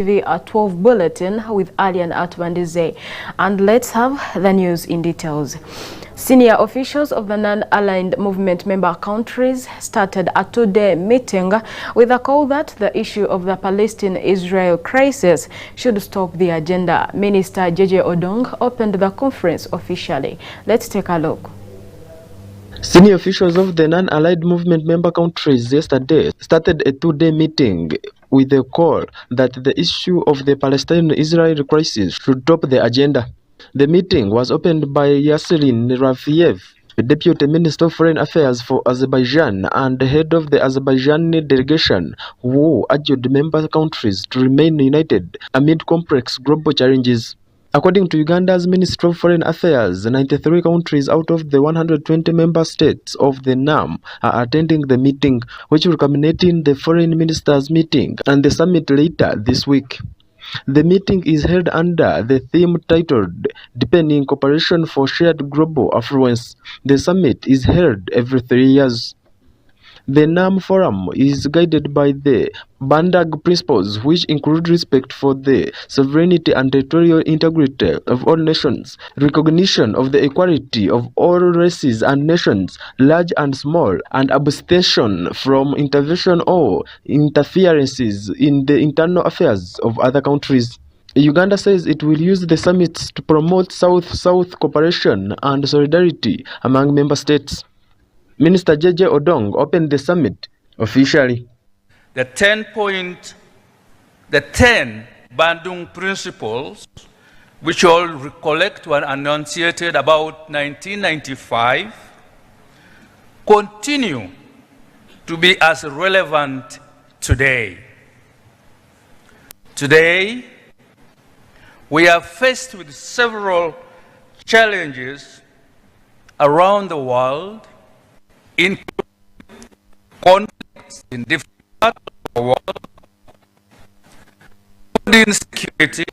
TV at 12 bulletin with ALLIAN ATUBANDIIZE. And let's have the news in details. Senior officials of the non-aligned movement member countries started a two-day meeting with a call that the issue of the Palestine-Israel crisis should stop the agenda. Minister Gntv Odong opened the conference officially. Let's take a look. Senior officials of the non-allied movement member countries yesterday started a two-day meeting with a call that the issue of the Palestine-Israel crisis should top the agenda. The meeting was opened by Yasserin Rafiev, Deputy Minister of Foreign Affairs for Azerbaijan and head of the Azerbaijani delegation, who urged member countries to remain united amid complex global challenges. According to Uganda's Ministry of Foreign Affairs, 93 countries out of the 120 member states of the NAM are attending the meeting, which will culminate in the foreign ministers' meeting and the summit later this week. The meeting is held under the theme titled Deepening Cooperation for Shared Global Affluence. The summit is held every 3 years. The NAM Forum is guided by the Bandag principles, which include respect for the sovereignty and territorial integrity of all nations, recognition of the equality of all races and nations, large and small, and abstention from intervention or interferences in the internal affairs of other countries. Uganda says it will use the summits to promote South-South cooperation and solidarity among member states. Minister Gntv Odong opened the summit officially. The 10 Bandung principles, which all recollect were enunciated about 1995, continue to be as relevant today. Today, we are faced with several challenges around the world, including conflicts in different parts of the world, food insecurity,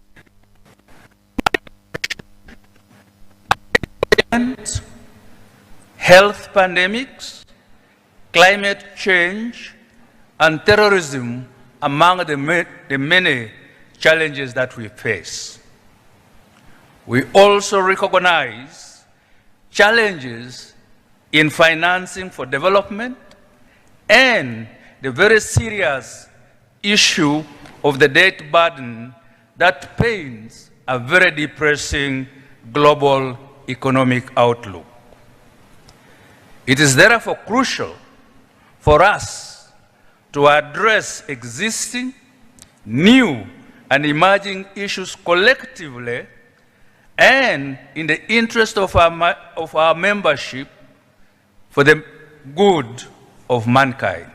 health pandemics, climate change, and terrorism among the many challenges that we face. We also recognize challenges in financing for development and the very serious issue of the debt burden that paints a very depressing global economic outlook. It is therefore crucial for us to address existing, new, and emerging issues collectively and in the interest of our membership for the good of mankind.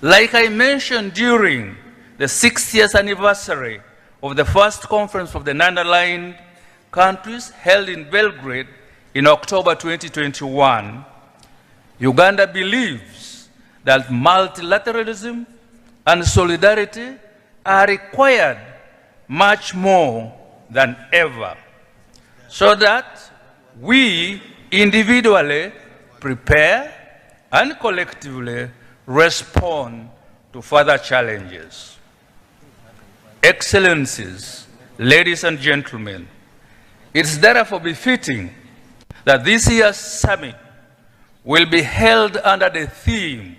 Like I mentioned during the 60th anniversary of the first conference of the non-aligned countries held in Belgrade in October 2021, Uganda believes that multilateralism and solidarity are required much more than ever, so that we individually prepare and collectively respond to further challenges. Excellencies, ladies and gentlemen, it is therefore befitting that this year's summit will be held under the theme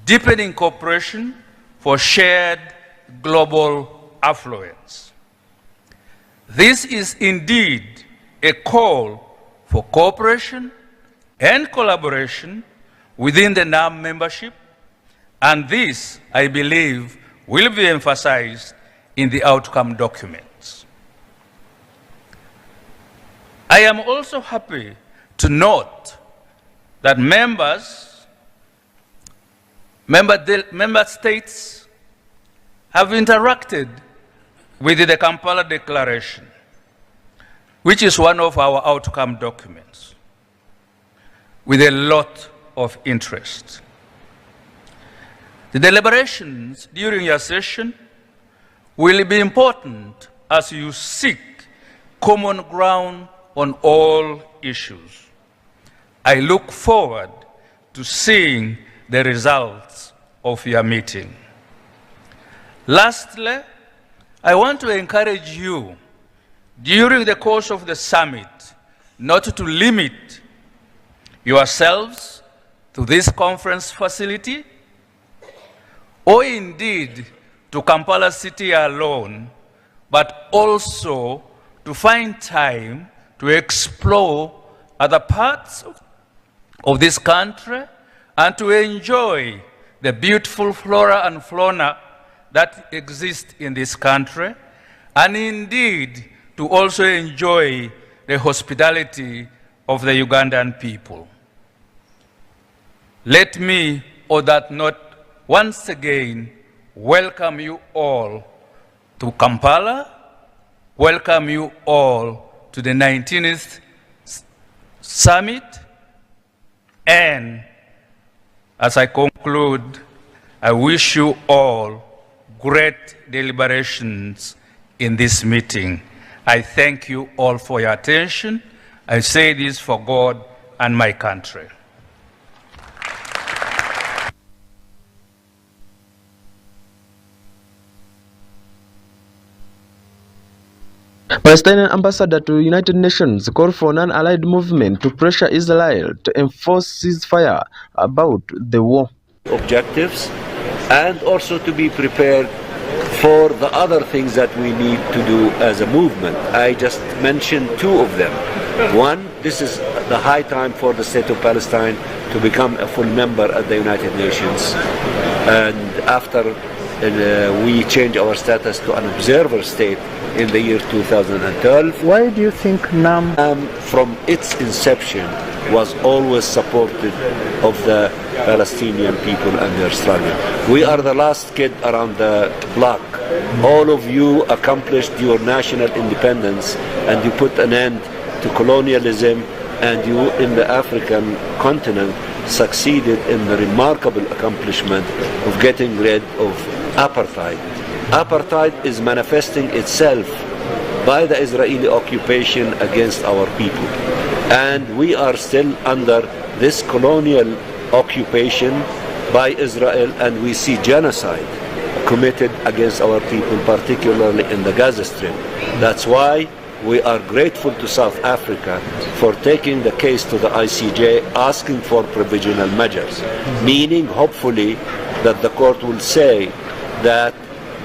Deepening Cooperation for Shared Global Affluence. This is indeed a call for cooperation and collaboration within the NAM membership, and this, I believe, will be emphasized in the outcome documents. I am also happy to note that member states have interacted with the Kampala Declaration, which is one of our outcome documents, with a lot of interest. The deliberations during your session will be important as you seek common ground on all issues. I look forward to seeing the results of your meeting. Lastly, I want to encourage you during the course of the summit not to limit yourselves to this conference facility or indeed to Kampala City alone, but also to find time to explore other parts of this country and to enjoy the beautiful flora and fauna that exist in this country, and indeed to also enjoy the hospitality of the Ugandan people. Let me, on that note, once again welcome you all to Kampala, welcome you all to the 19th Summit, and as I conclude, I wish you all great deliberations in this meeting. I thank you all for your attention. I say this for God and my country. Palestinian ambassador to United Nations called for non-allied movement to pressure Israel to enforce ceasefire about the war. Objectives, and also to be prepared for the other things that we need to do as a movement. I just mentioned two of them. One, this is the high time for the state of Palestine to become a full member at the United Nations. And after we change our status to an observer state in the year 2012. Why do you think NAM from its inception was always supportive of the Palestinian people and their struggle? We are the last kid around the block. All of you accomplished your national independence and you put an end to colonialism, and you in the African continent succeeded in the remarkable accomplishment of getting rid of apartheid. Apartheid is manifesting itself by the Israeli occupation against our people. And we are still under this colonial occupation by Israel, and we see genocide committed against our people, particularly in the Gaza Strip. That's why we are grateful to South Africa for taking the case to the ICJ, asking for provisional measures, meaning hopefully that the court will say that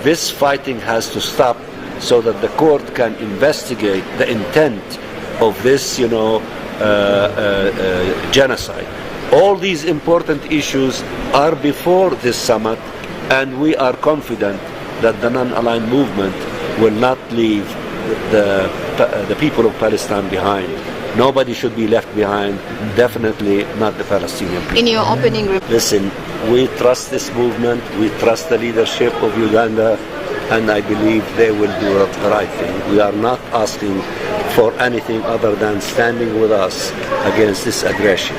this fighting has to stop so that the court can investigate the intent of this, genocide. All these important issues are before this summit, and we are confident that the non-aligned movement will not leave the people of Palestine behind. Nobody should be left behind, definitely not the Palestinian people. In your opening remarks, listen, we trust this movement, we trust the leadership of Uganda, and I believe they will do the right thing. We are not asking for anything other than standing with us against this aggression.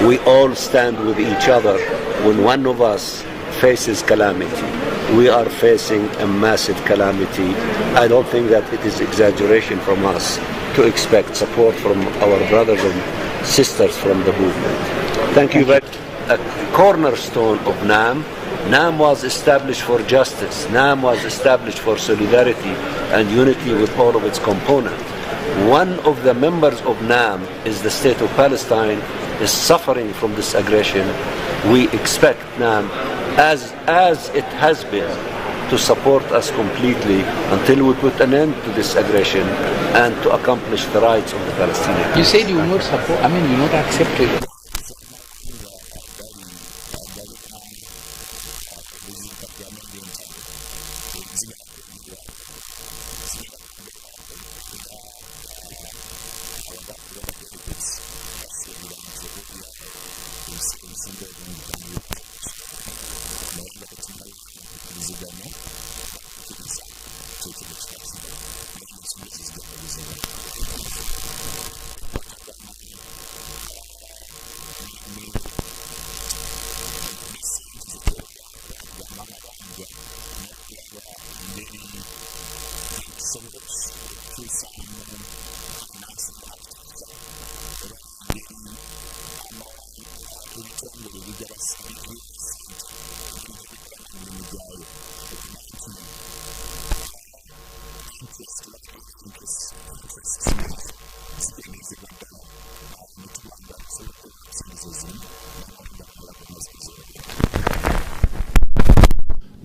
We all stand with each other when one of us faces calamity. We are facing a massive calamity. I don't think that it is exaggeration from us to expect support from our brothers and sisters from the movement. Thank you very much. A cornerstone of NAM. NAM was established for justice. NAM was established for solidarity and unity with all of its components. One of the members of NAM is the state of Palestine, is suffering from this aggression. We expect NAM, as it has been, to support us completely until we put an end to this aggression and to accomplish the rights of the Palestinians. You said you will not support, you will not accept it.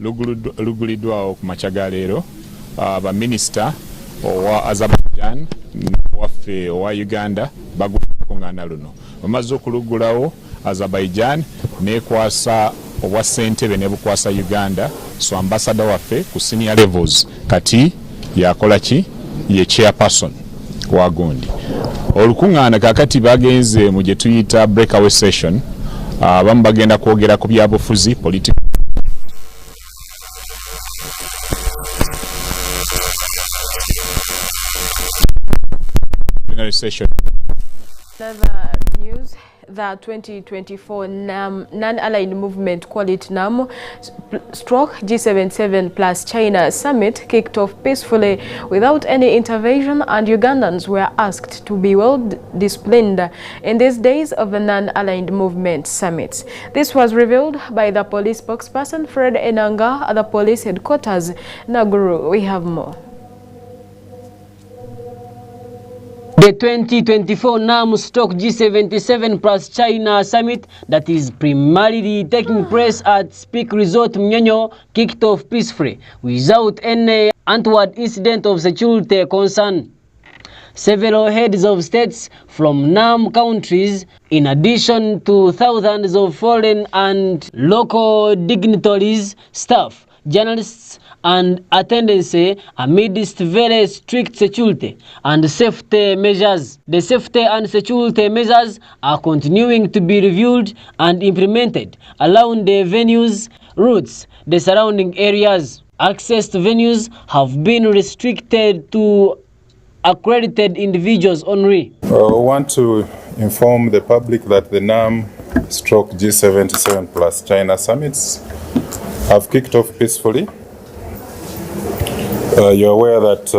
luguliddwawo ku makya leero baminisita owa Azerbaijan waffe owa Uganda bakuŋŋaana luno. Bamaze okulugulawo Azerbaijan nekwasa obwa ssentebe ne bukwasa Uganda, so ambassador waffe ku senior levels kati yakola ki ye chairperson wa gundi. Olukuŋŋaana kakati bagenze mu gye tuyita breakaway session. Abamu bagenda kwogera ku byabufuzi political session. Another news, the 2024 Non-Allied Movement, call it NAM, stroke G77 plus China summit kicked off peacefully without any intervention, and Ugandans were asked to be well disciplined in these days of the Non-Allied Movement summits. This was revealed by the police spokesperson Fred Enanga at the police headquarters, Naguru. We have more. The 2024 NAM Stock G77 plus China summit that is primarily taking place at Speak Resort Mnyonyo kicked off peacefully without any untoward incident of security concern. Several heads of states from NAM countries, in addition to thousands of foreign and local dignitaries, staff, journalists, and attendance amidst very strict security and safety measures. The safety and security measures are continuing to be reviewed and implemented around the venues, routes, the surrounding areas. Access to venues have been restricted to accredited individuals only. We want to inform the public that the NAM stroke G77 plus China summits have kicked off peacefully. You're aware that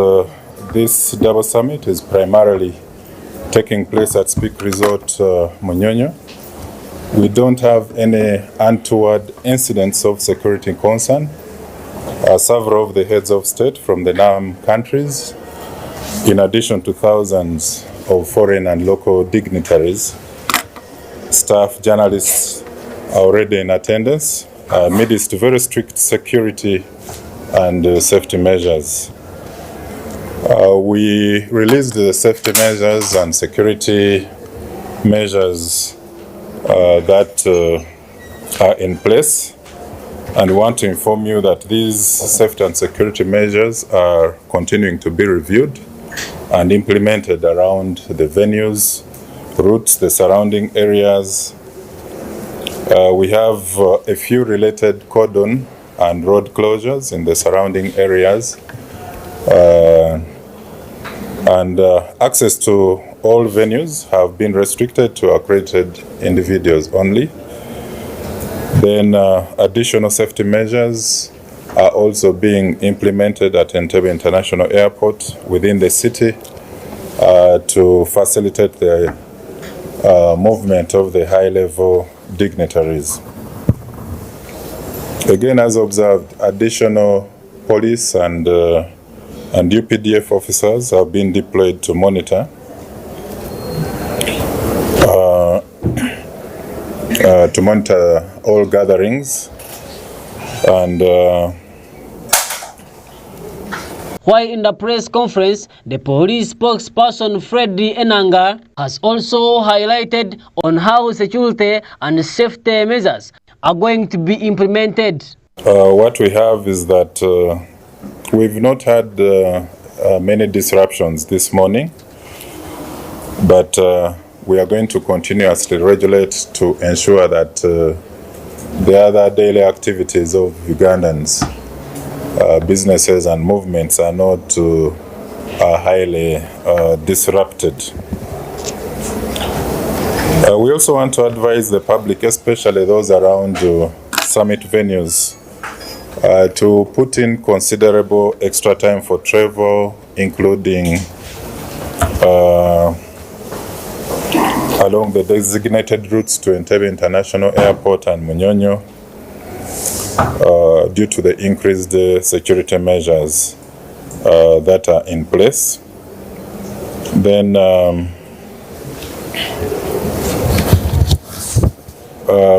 this double summit is primarily taking place at Speak Resort Munyonyo. We don't have any untoward incidents of security concern. Several of the heads of state from the NAM countries, in addition to thousands of foreign and local dignitaries, staff, journalists are already in attendance amidst very strict security and safety measures. We released the safety measures and security measures that are in place, and we want to inform you that these safety and security measures are continuing to be reviewed and implemented around the venues, routes, the surrounding areas. We have a few related cordon and road closures in the surrounding areas, and access to all venues have been restricted to accredited individuals only. Then additional safety measures are also being implemented at Gntv International Airport within the city to facilitate the movement of the high-level dignitaries. Again, as observed, additional police and UPDF officers have been deployed to monitor all gatherings, and while in the press conference, the police spokesperson Fred Enanga has also highlighted on how security and safety measures are going to be implemented. What we have is that we've not had many disruptions this morning, but we are going to continuously regulate to ensure that the other daily activities of Ugandans, businesses and movements are not highly disrupted. We also want to advise the public, especially those around summit venues, to put in considerable extra time for travel, including along the designated routes to Gntv International Airport and Munyonyo, due to the increased security measures that are in place. Then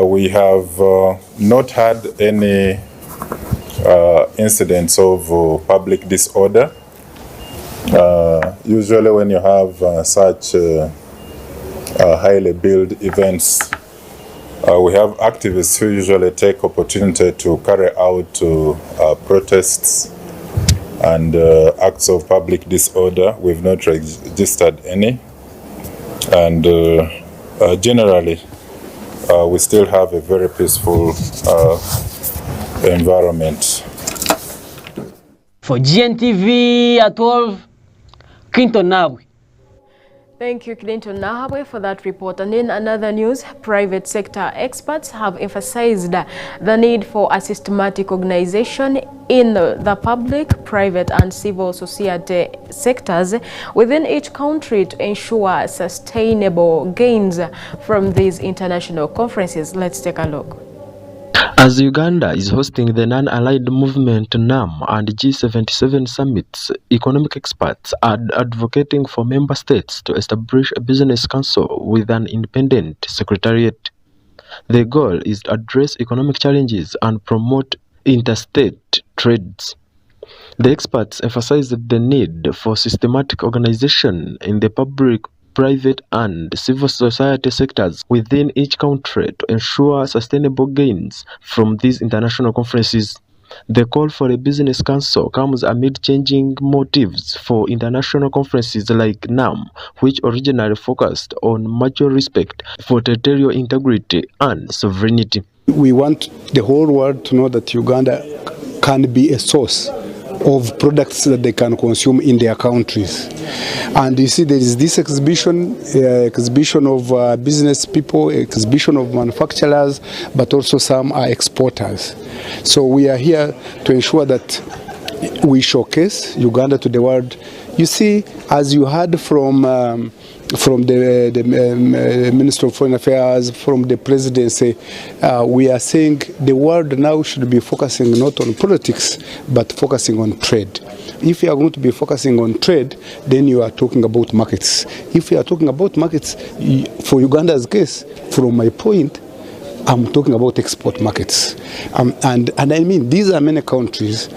we have not had any incidents of public disorder. Usually when you have such highly billed events, we have activists who usually take opportunity to carry out protests and acts of public disorder. We've not registered any, and generally we still have a very peaceful environment. For GNTV at 12, Clinton Nawe. Thank you, Clinton Nahabwe, for that report. And in another news, private sector experts have emphasized the need for a systematic organization in the public, private and civil society sectors within each country to ensure sustainable gains from these international conferences. Let's take a look. As Uganda is hosting the non-allied movement NAM and G77 summits, economic experts are advocating for member states to establish a business council with an independent secretariat. The goal is to address economic challenges and promote interstate trades. The experts emphasized the need for systematic organization in the public, private and civil society sectors within each country to ensure sustainable gains from these international conferences. The call for a business council comes amid changing motives for international conferences like NAM, which originally focused on mutual respect for territorial integrity and sovereignty. We want the whole world to know that Uganda can be a source of products that they can consume in their countries. And you see there is this exhibition of business people, exhibition of manufacturers, but also some are exporters. So we are here to ensure that we showcase Uganda to the world. You see, as you heard from the Minister of Foreign Affairs, from the Presidency, we are saying the world now should be focusing not on politics, but focusing on trade. If you are going to be focusing on trade, then you are talking about markets. If you are talking about markets, for Uganda's case, from my point, I'm talking about export markets. And I mean, these are many countries.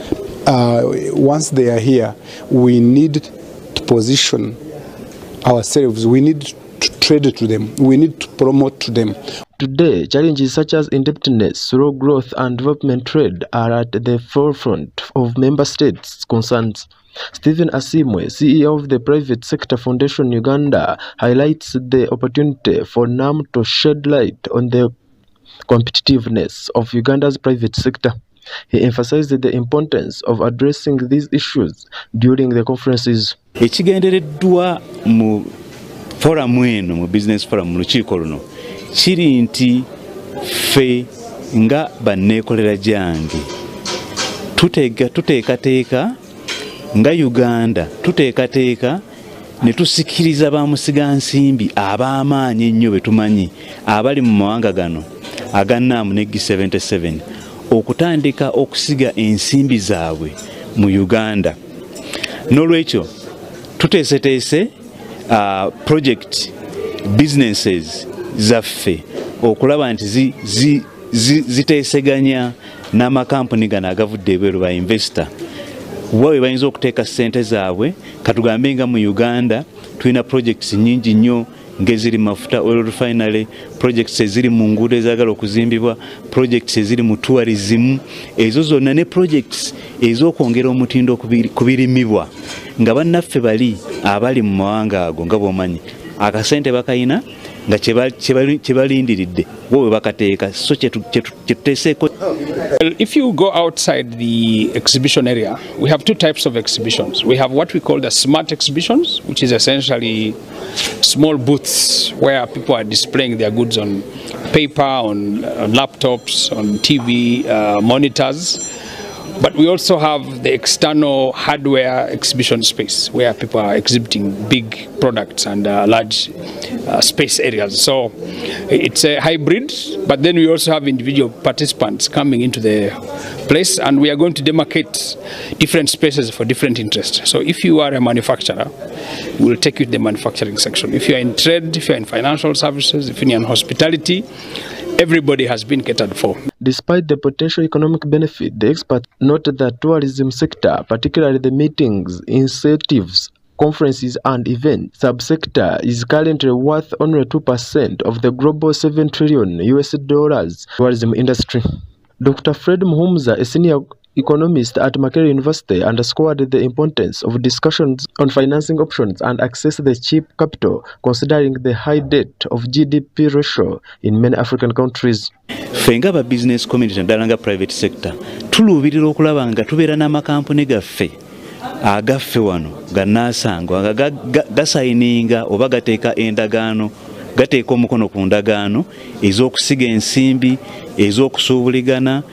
Once they are here, we need to position ourselves. We need to trade to them. We need to promote to them. Today, challenges such as indebtedness, slow growth and development trade are at the forefront of member states' concerns. Stephen Asimwe, CEO of the Private Sector Foundation Uganda, highlights the opportunity for NAM to shed light on the competitiveness of Uganda's private sector. He emphasized the importance of addressing these issues during the conferences. Ekigendereddwa mu forum eno, mu business forum mu lukiiko luno kiri nti ffe nga banneekolera gyange tuteekateeka nga Uganda tuteekateeka ne tusikiriza bamusigansimbi ab'amaanyi ennyo be tumanyi abali mu mawanga gano aga NAM ne G77 okutandika okusiga ensimbi zaabwe mu Uganda. N'olwekyo tuteeseteese project businesses zaffe okulaba nti ziteeseganya n'amakampuni gano agavudde ebweru ba investor wawe bayinza okuteeka ssente zaabwe. Katugambe nga mu Uganda tulina projects nyingi nnyo ngeziri mafuta oil refinery, projects eziri mu nguudo ezaagala okuzimbibwa, projects eziri mu tourism, ezo zonna ne projects ez'okwongera omutindo ku birimibwa nga bannaffe bali abali mu mawanga ago nga bw'omanyi akasente bakayina nga kye balindiridde bo bwe bakateeka so kyetuteeseeko. Well, if you go outside the exhibition area, we have two types of exhibitions. We have what we call the smart exhibitions, which is essentially small booths where people are displaying their goods on paper, on laptops, on TV, monitors. But we also have the external hardware exhibition space where people are exhibiting big products and large space areas. So it's a hybrid, but then we also have individual participants coming into the place, and we are going to demarcate different spaces for different interests. So if you are a manufacturer, we'll take you to the manufacturing section. If you are in trade, if you are in financial services, if you are in hospitality, everybody has been catered for. Despite the potential economic benefit, the experts noted that tourism sector, particularly the meetings, incentives, conferences and event subsector is currently worth only 2% of the global $7 trillion tourism industry. Dr. Fred Muhumza, a senior economist at Makerere University, underscored the importance of discussions on financing options and access to the cheap capital, considering the high debt of GDP ratio in many African countries. Fenga ba business community ndalanga private sector tuluubirira okulaba nga tubeera n'amakampuni gaffe agaffe wano gannaasangwa gasayininga oba gateeka endagaano gateeka omukono ku ndagaano ez'okusiga ensimbi ez'okusuubuligana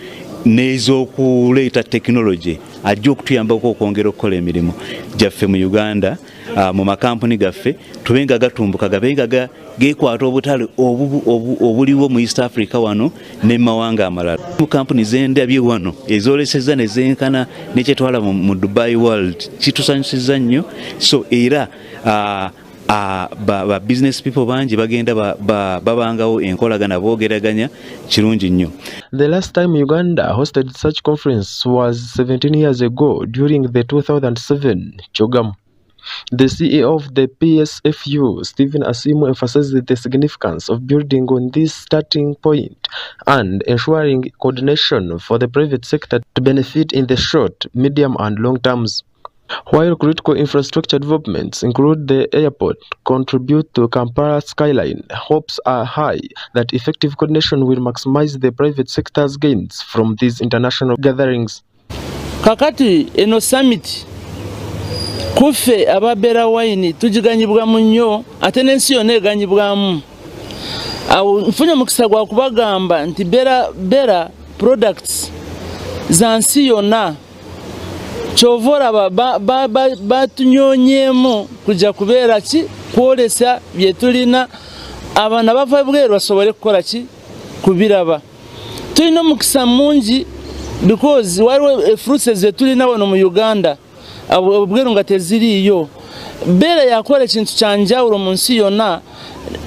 n'ez'okuleeta tekinologi ajja okutuyambako okwongera okukola emirimu gyaffe mu Uganda. Mu makampuni gaffe tubenga gatumbuka gabenga gekwata obutale obuliwo mu East Africa wano ne mawanga amalala. Mu kampuni zendabye wano ezoleseza ne zenkana nekyetwala mu Dubai World kitusanyusiza nnyo. So era ba business people bangi bagenda babangawo enkolagana boogeraganya kirungi nnyo. The last time Uganda hosted such conference was 17 years ago during the 2007 CHOGM. The CEO of the PSFU, Stephen Asimu, emphasized the significance of building on this starting point and ensuring coordination for the private sector to benefit in the short, medium and long terms. While critical infrastructure developments, include the airport, contribute to Kampala skyline, hopes are high that effective coordination will maximize the private sector's gains from these international gatherings. Kakati eno summit kufe ababera wine tujiganyibwamu nnyo ate n'ensi yonna eganyibwamu. Awo nfunye mukisa gwa kubagamba nti bera products za nsi yonna kyovora batunyonyemu kujja kubeera ki kwolesa bye tulina abaana bava bweru basobole kukola ki kubiraba. Tulina omukisa mungi because waliwo fruits ze tulina wano mu Uganda bweru nga teziriiyo. Beera yakola ekintu kyanjawulo mu nsi yonna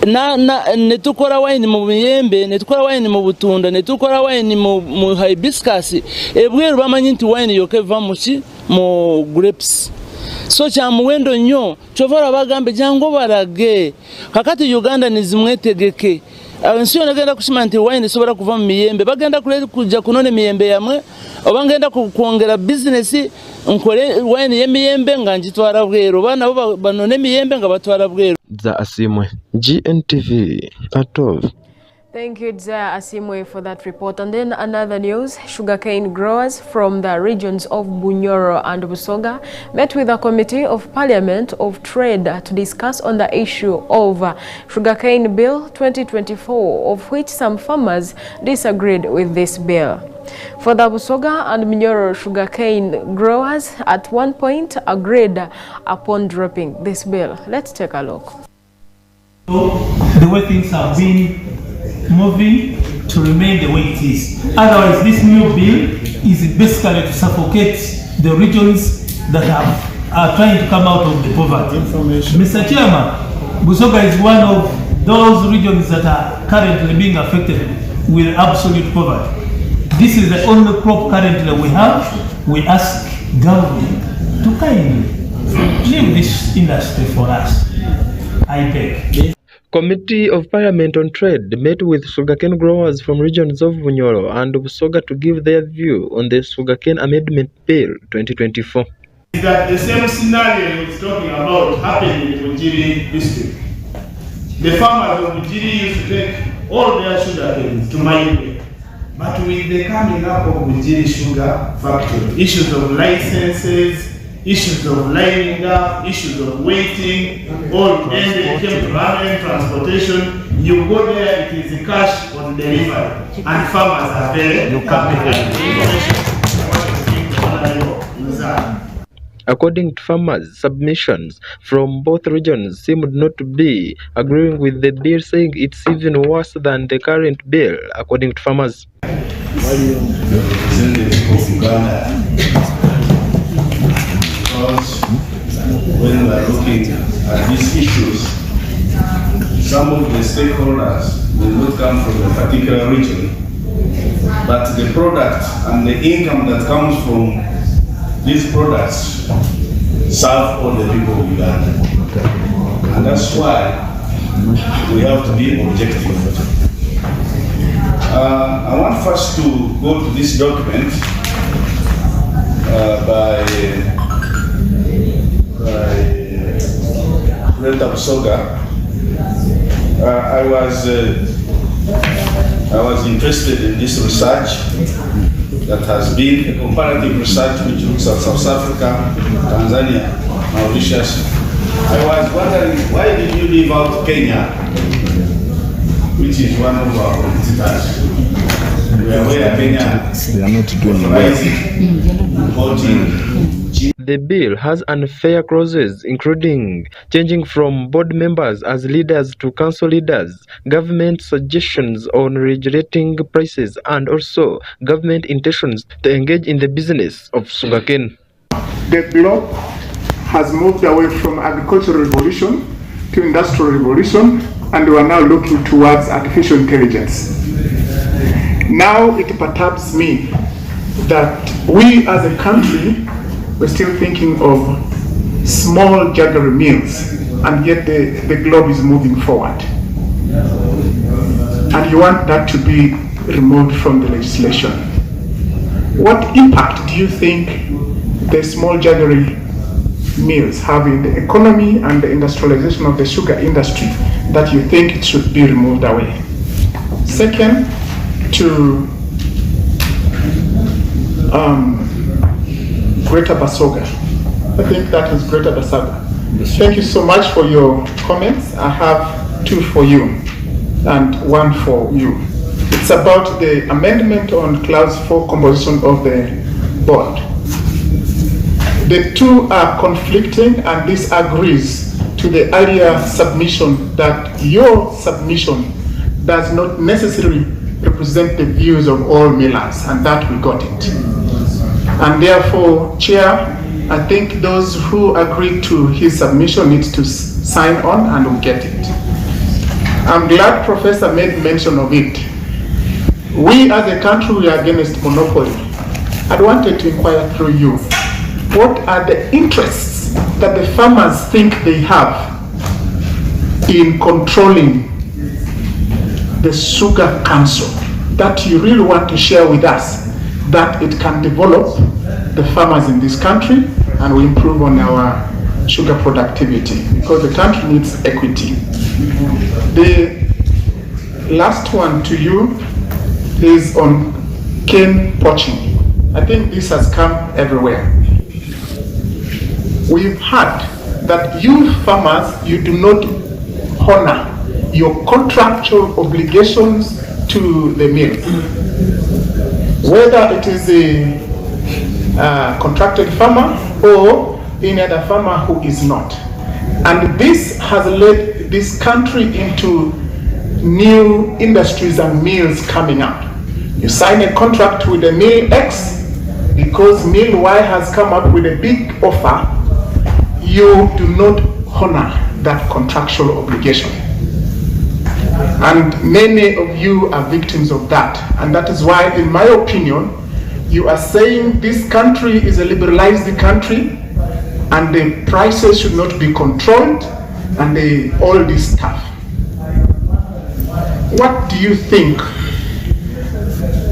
ne tukola wine mu miyembe, ne tukola wine mu butunda, ne tukola wine mu hibiscus. Ebweru bamanyi nti wine yokka eva mu ki mu grapes. So kya muwendo nnyo kyovara bagambe jangu barage kakati Uganda nizimwetegeke. Ensi yonna genda kushima nti wine isobola kuva mu miyembe, bagenda kujja kunona emiyembe yamwe oba ngenda kwongera business nkole wine y'emiyembe nga njitwara bweru bana bo banone emiyembe nga batwara bweru. Za Asimwe, GNTV, Atov. Thank you, Dzaya Asimwe, for that report. And then another news, sugarcane growers from the regions of Bunyoro and Busoga met with a committee of Parliament of Trade to discuss on the issue of Sugarcane Bill 2024, of which some farmers disagreed with this bill. For the Busoga and Bunyoro sugarcane growers at one point agreed upon dropping this bill. Let's take a look. The way things have been moving to remain the way it is. Otherwise, this new bill is basically to suffocate the regions that are trying to come out of the poverty. Mr. Chairman, Busoga is one of those regions that are currently being affected with absolute poverty. This is the only crop currently we have. We ask government to kindly leave this industry for us. I beg. Committee of Parliament on Trade met with sugarcane growers from regions of Bunyoro and Busoga to give their view on the Sugarcane Amendment Bill 2024. Is that the same scenario he's talking about happened in Bujiri district. The farmers of Bujiri used to take all their sugarcane to Mayuge. But with the coming up of Bujiri Sugar Factory, issues of licenses, issues of lining up, issues of waiting, all then came to permanent transportation. You go there, it is cash on delivery, and farmers are very happy. According to farmers, submissions from both regions seemed not to be agreeing with the bill, saying it's even worse than the current bill, according to farmers. When we are looking at these issues, some of the stakeholders will not come from a particular region, but the product and the income that comes from these products serve all the people of Uganda. And that's why we have to be objective. I want first to go to this document by Renta Busoga. I was interested in this research that has been a comparative research which looks at South Africa, Tanzania, Mauritius. I was wondering, why did you leave out Kenya, which is one of our competitors? We are aware Kenya they are not doing well. The bill has unfair clauses, including changing from board members as leaders to council leaders, government suggestions on regulating prices, and also government intentions to engage in the business of sugarcane. The bloc has moved away from agricultural revolution to industrial revolution, and we are now looking towards artificial intelligence. Now it perturbs me that we as a country, we're still thinking of small jaggery mills, and yet the globe is moving forward. And you want that to be removed from the legislation. What impact do you think the small jaggery mills have in the economy and the industrialization of the sugar industry that you think it should be removed away? Second, to Greater Basoga. I think that is Greater Basoga. Thank you so much for your comments. I have two for you and one for you. It's about the amendment on clause 4 composition of the board. The two are conflicting, and this agrees to the earlier submission that your submission does not necessarily represent the views of all millers, and that we got it. And therefore, Chair, I think those who agreed to his submission need to sign on and will get it. I'm glad Professor made mention of it. We as a country, we are against monopoly. I wanted to inquire through you, what are the interests that the farmers think they have in controlling the Sugar Council that you really want to share with us, that it can develop the farmers in this country and we improve on our sugar productivity, because the country needs equity. The last one to you is on cane poaching. I think this has come everywhere. We've heard that you farmers, you do not honor your contractual obligations to the mill. Whether it is a contracted farmer or any other farmer who is not. And this has led this country into new industries and mills coming up. You sign a contract with the mill X, because mill Y has come up with a big offer, you do not honor that contractual obligation. And many of you are victims of that. And that is why, in my opinion, you are saying this country is a liberalized country and the prices should not be controlled and all this stuff. What do you think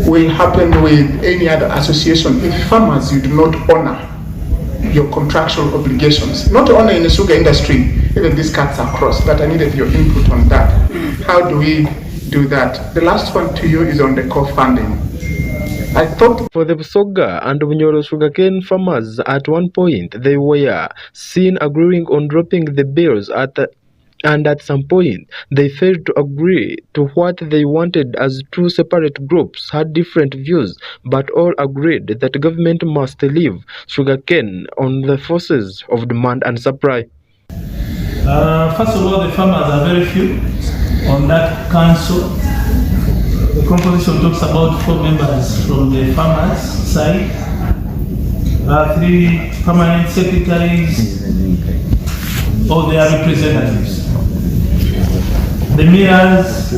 will happen with any other association if farmers, you do not honor your contractual obligations? Not only in the sugar industry, even this cuts across, but I needed your input on that. How do we do that? The last one to you is on the co-funding. I thought for the Busoga and Bunyoro sugarcane farmers, at one point they were seen agreeing on dropping the bills and at some point they failed to agree to what they wanted, as two separate groups had different views, but all agreed that the government must leave sugarcane on the forces of demand and supply. First of all, the farmers are very few on that council. The composition talks about 4 members from the farmers' side, 3 permanent secretaries or their representatives. the millers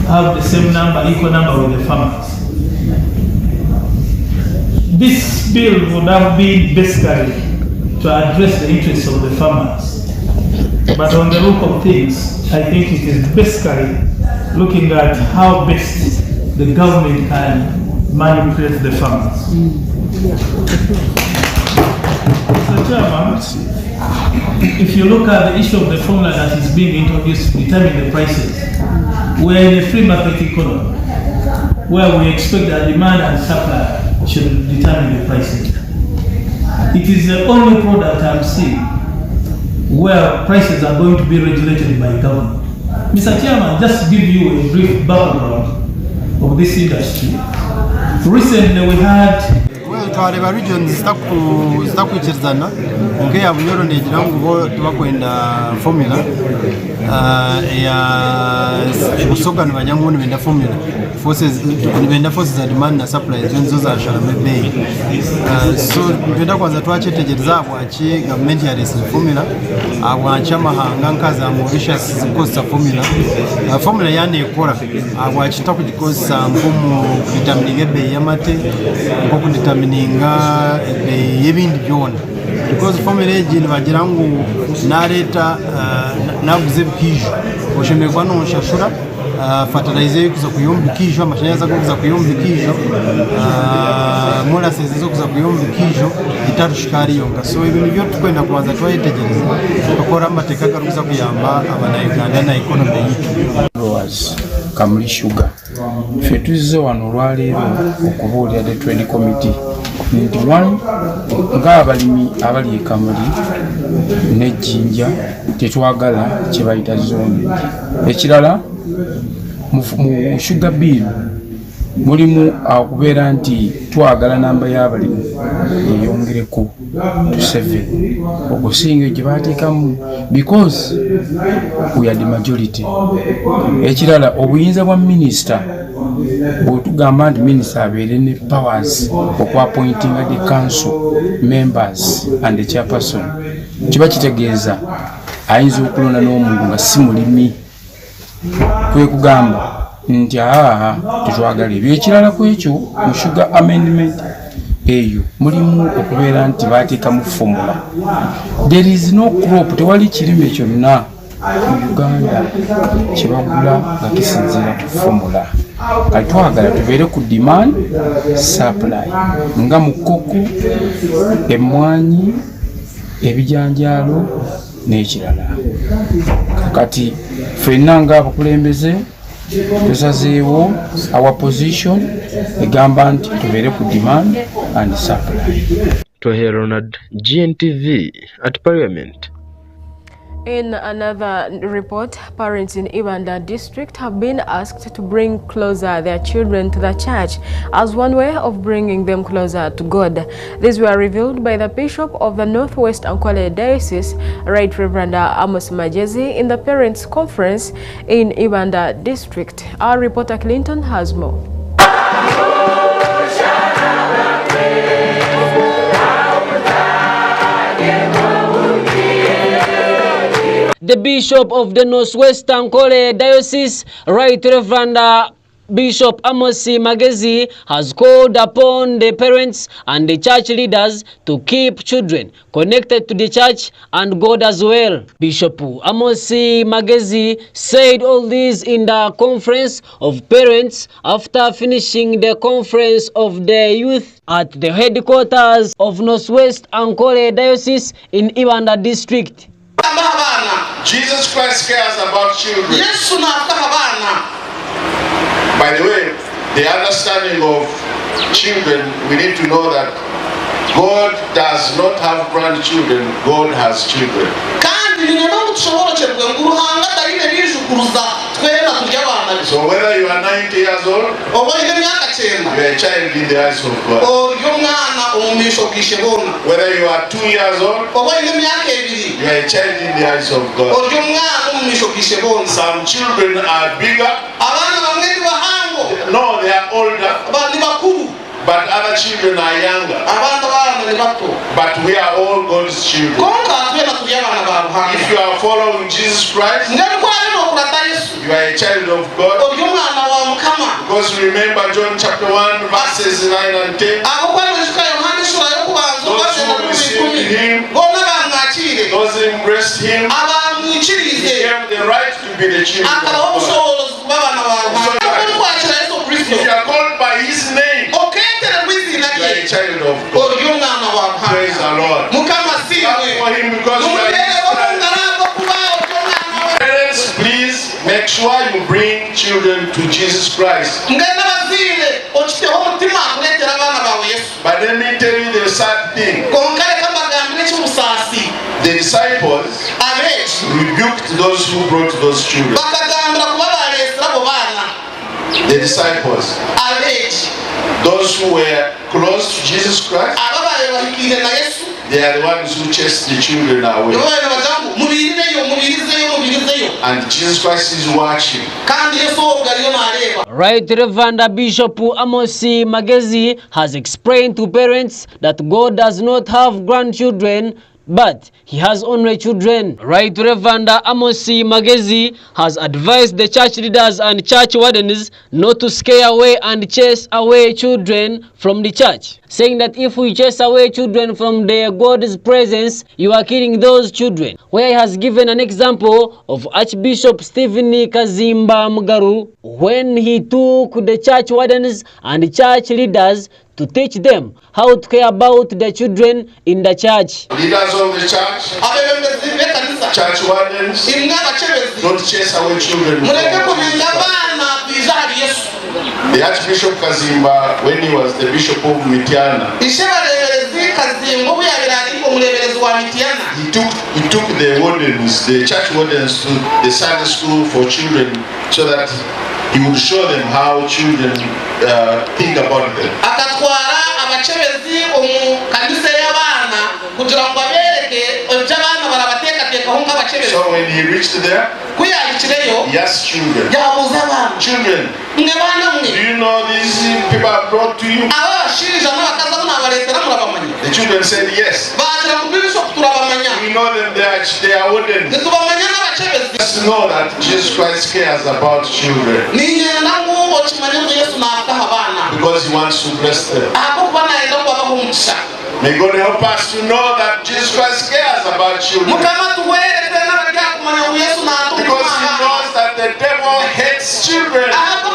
have the same number, equal number with the farmers. This bill would have been basically to address the interests of the farmers. But on the look of things, I think it is basically looking at how best the government can manipulate the farmers. So, Chairman, if you look at the issue of the formula that is being introduced to determine the prices, we're in a free market economy where we expect that demand and supply should determine the pricing. It is the only product I'm seeing where prices are going to be regulated by government. Mr. Chairman, just to give you a brief background of this industry. Recently we had twareba regions zitakuikirizana nke ya bunyoro negira ngo tubakwenda formula ya busoga nibajyangu nibenda formula forces za demand na supply zenzo za sharame bei so twenda kwanza twachetegereza abwachi government ya resi formula abwacha mahanga nkaza Mauritius zikosa formula yane ekora abwachi takugikosa mfumo determining bei yamate ngo kudetermininga bei yebindi byona because formula egi nibagira ngo nareta naguze bikije oshemekwa no shashura fertilizer kuza kuyomba bikije amashanyarazi kuza kuyomba bikije mola sezo kuza kuyomba bikije itarushikari yonga so ibintu byo tukwenda kubanza twayitegereza tukora amateka garuza kuyamba abana Uganda na economy yitu Kamuli Sugar fetuze wano lwaleero okubuulira the trade committee nti one ng'abalimi abali Kamuli ne Jinja tetwagala kye bayita zone. Ekirala mu sugar bill mulimu akubeera nti twagala namba y'abalimi eyongereko to 7 okusinga gye baateekamu because we are the majority. Ekirala obuyinza bwa minisita bwetugamba nti minisita abeere ne powers okwapointinga the council members and the chairperson kiba kitegeeza ayinza okulonda n'omuntu nga si mulimi kwe kugamba nti tetwagala ebyo. Ekirala ku ekyo mu sugar amendment eyo mulimu okubeera nti baateekamu formula. There is no crop, tewali kirime kyonna mu Uganda kyebagula nga kisinziira ku formula. Kati twagala tubeere ku demand supply nga mu koko, emmwanyi, ebijanjaalo n'ekirala. Kati ffenna ng'abakulembeze tusazeewo our position egamba nti tubeere ku demand and supply. Twahere Ronald, Gntv at Parliament. In another report, parents in Ibanda district have been asked to bring closer their children to the church as one way of bringing them closer to God. These were revealed by the Bishop of the Northwest Ankwale Diocese, Right Reverend Amos Magezi, in the Parents' Conference in Ibanda district. Our reporter Clinton has more. The Bishop of the Northwest Ankwale Diocese, Right Reverend Bishop Amos Magezi, has called upon the parents and the church leaders to keep children connected to the church and God as well. Bishop Amos Magezi said all this in the conference of parents after finishing the conference of the youth at the headquarters of Northwest Ankwale Diocese in Ibanda district. Jesus Christ cares about children. By the way, the understanding of children, we need to know that God does not have grandchildren, God has children. So whether you are 90 years old, you are a child in the eyes of God. Whether you are 2 years old, you are a child in the eyes of God. Some children are bigger. No, they are older. But other children are younger. But we are all God's children. If you are following Jesus Christ, you are a child of God. Because remember John chapter 1 verses 9 and 10. Those who received him, those who embraced him, he gave the right to be the children of God. If you are called by his name, you are a child of God. Praise the Lord. Clap for him because you are his child. Parents, please make sure you bring children to Jesus Christ. But let me tell you the sad thing. The disciples rebuked those who brought those children. The disciples, those who were close to Jesus Christ, they are the ones who chased the children away. And Jesus Christ is watching. Right, Reverend Bishop Amosi Magezi has explained to parents that God does not have grandchildren, but he has only children. Right, Reverend Amosi Magezi has advised the church leaders and church wardens not to scare away and chase away children from the church, saying that if we chase away children from their God's presence, you are killing those children. Where he has given an example of Archbishop Stephen Kazimba Mugaru when he took the church wardens and church leaders to teach them how to care about the children in the church. Leaders of the church, church wardens, don't chase away children. The Archbishop Kazimba, when he was the Bishop of Mitiana, he took the wardens, the church wardens, to the Sunday school for children so that he would show them how children think about them. So when he reached there, he asked children, children, do you know these people are brought to you? The children said yes. We know them, they are wardens. Just know that Jesus Christ cares about children. Because he wants to bless them. May God help us to know that Jesus Christ cares about children. Because he knows that the devil hates children. And he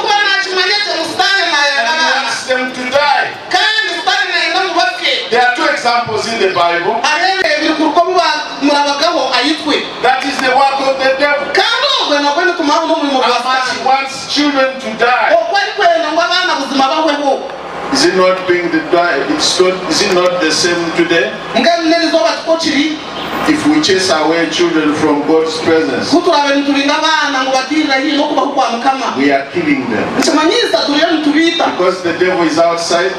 wants them to die. There are two examples in the Bible. That is the work of the devil. How much he wants children to die. Is it not being the is it not the same today? If we chase away children from God's presence, we are killing them. Because the devil is outside,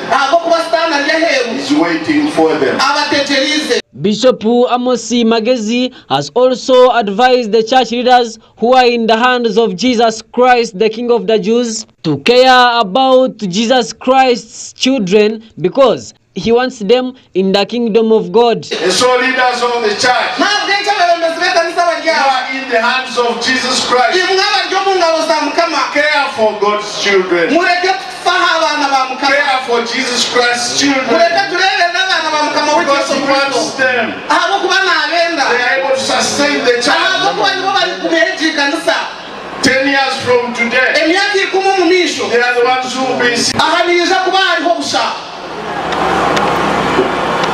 he's waiting for them. Bishop Amosi Magezi has also advised the church leaders who are in the hands of Jesus Christ, the King of the Jews, to care about Jesus Christ's children because he wants them in the kingdom of God. And so leaders of the church, who are in the hands of Jesus Christ, care for God's children. Care for Jesus Christ's children. Because he wants them. They are able to sustain the church. 10 years from today, they are the ones who will be.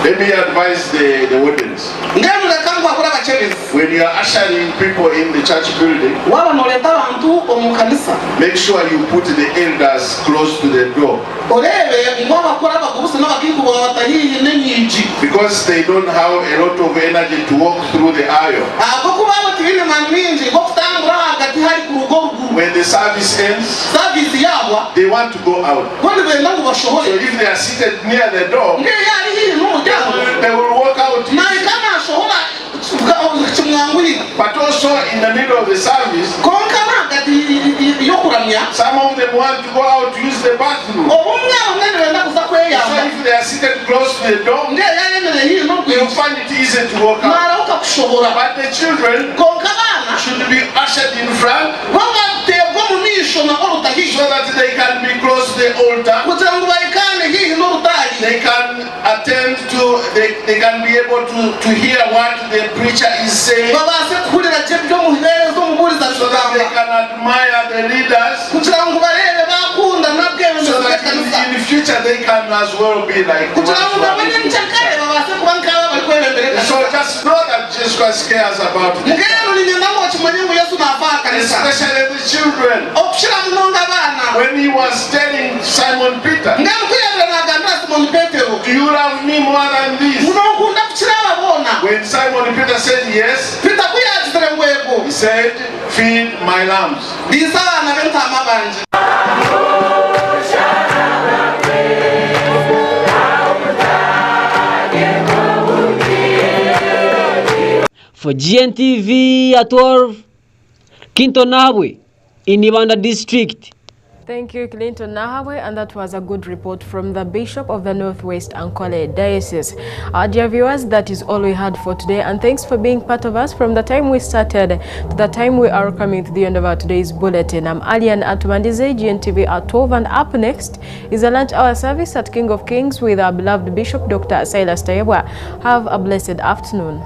Let me advise the wardens. When you are ushering people in the church building, make sure you put the elders close to the door. Because they don't have a lot of energy to walk through the aisle. When the service ends, they want to go out. So if they are seated near the door, they will walk out. But also in the middle of the service, Some of them want to go out to use the bathroom. So if they are seated close to the door, you'll find it easy to walk out. But the children should be ushered in front so that they can be close to the altar. They can attend to, they can be able to hear what the preacher is saying, so that they can admire the leaders, so that in the future they can as well be like the ones who are living in the church. So just know that Jesus Christ cares about it, especially the children. When he was telling Simon Peter, do you love me more than this? When Simon Peter said yes, he said, feed my lambs. For GNTV at 12, Kinto Nabwe in Ibanda District. Thank you, Clinton Nahawe, and that was a good report from the Bishop of the Northwest Ankole Diocese. Dear viewers, that is all we had for today, and thanks for being part of us from the time we started to the time we are coming to the end of our today's bulletin. I'm ALLIAN ATUBANDIIZE, GNTV at 12, and up next is a lunch hour service at King of Kings with our beloved Bishop, Dr. Silas Tayebwa. Have a blessed afternoon.